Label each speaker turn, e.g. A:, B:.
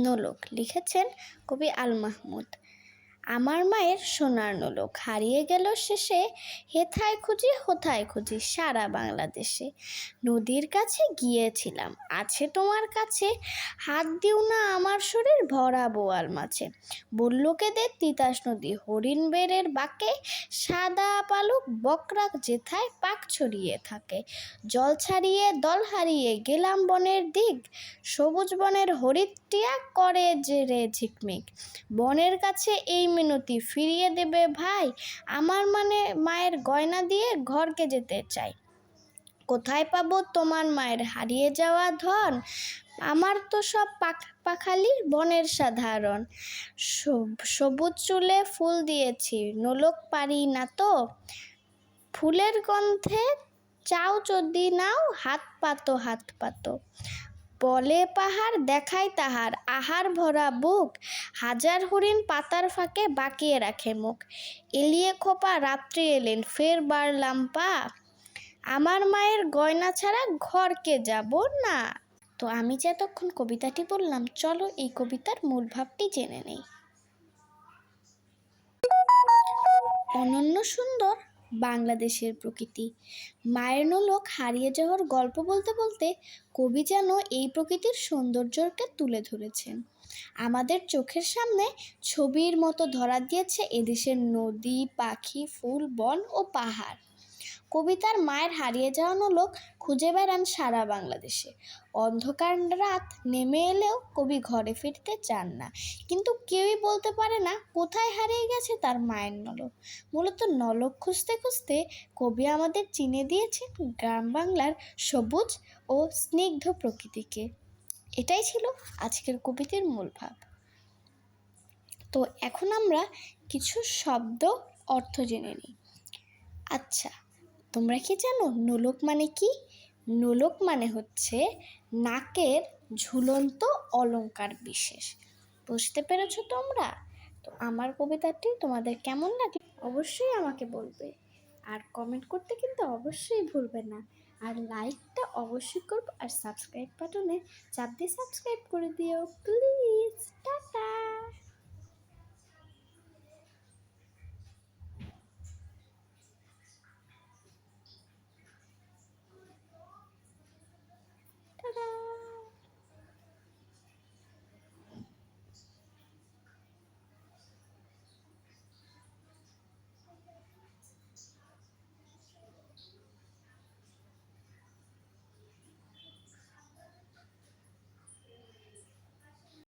A: নোলক লিখেছেন কবি আল মাহমুদ। আমার মায়ের সোনার নোলক হারিয়ে গেল শেষে, হেথায় খুঁজি হোথায় খুঁজি সারা বাংলাদেশে। নদীর কাছে গিয়েছিলাম, আছে তোমার কাছে, হাত দিও না আমার শরীর ভরা বোয়াল মাছে। বলল কেঁদে তিতাস নদী হরিণ বেড়ের বাঁকে, সাদা পালক বকরা যেথায় পাক ছড়িয়ে থাকে। জল ছাড়িয়ে দল হারিয়ে গেলাম বনের দিক, সবুজ বনের হরিৎটিয়া করে যে রে ঝিকমিক। বনের কাছে এই মিনতি ফিরিয়ে দেবে ভাই, আমার মায়ের গয়না দিয়ে ঘরকে যেতে চাই। কোথায় পাবো তোমার মায়ের হারিয়ে যাওয়া ধন, আমার তো সব পাখালি বনের সাধারণ। সবুজ চুলে ফুল দিয়েছি, নোলক পারি না তো, ফুলের গন্ধে চাও যদি নাও, হাত পাতো হাত পাতো। বলে পাহাড় দেখায় তাহার আহার ভরা বুক, হাজার হরিণ পাতার ফাঁকে বাঁকিয়ে রাখে মুখ। এলিয়ে খোপা রাত্রি এলেন ফের বাড়লাম পা, আমার মায়ের গয়না ছাড়া ঘরকে যাব না। তো আমি যে এতক্ষণ কবিতাটি বললাম, চলো এই কবিতার মূল ভাবটি জেনে নেই। অনন্য সুন্দর বাংলাদেশের প্রকৃতি। মায়ের নোলক হারিয়ে যাওয়ার গল্প বলতে বলতে কবি যেন এই প্রকৃতির সৌন্দর্যকে তুলে ধরেছেন। আমাদের চোখের সামনে ছবির মতো ধরা দিয়েছে এদেশের নদী, পাখি, ফুল, বন ও পাহাড়। কবিতার মায়ের হারিয়ে যাওয়া নোলক খুঁজে বেড়ান সারা বাংলাদেশে। অন্ধকার রাত নেমে এলেও কবি ঘরে ফিরতে চান না, কিন্তু কেউই বলতে পারে না কোথায় হারিয়ে গেছে তার মায়ের নোলক। মূলত নোলক খুঁজতে খুঁজতে কবি আমাদের চিনে দিয়েছেন গ্রাম বাংলার সবুজ ও স্নিগ্ধ প্রকৃতিকে। এটাই ছিল আজকের কবিতার মূল ভাব। তো এখন আমরা কিছু শব্দ অর্থ জেনে নিই। আচ্ছা, তোমরা কি জানো নোলক মানে কি? নোলক মানে হচ্ছে নাকের ঝুলন্ত অলংকার বিশেষ। বুঝতে পেরেছো তোমরা? তো আমার কবিতাটি তোমাদের কেমন লাগে অবশ্যই আমাকে বলবে, আর কমেন্ট করতে কিন্তু অবশ্যই ভুলবে না, আর লাইকটা অবশ্যই করবে, আর সাবস্ক্রাইব বাটনে চাপ দিয়ে সাবস্ক্রাইব করে দিও প্লিজ।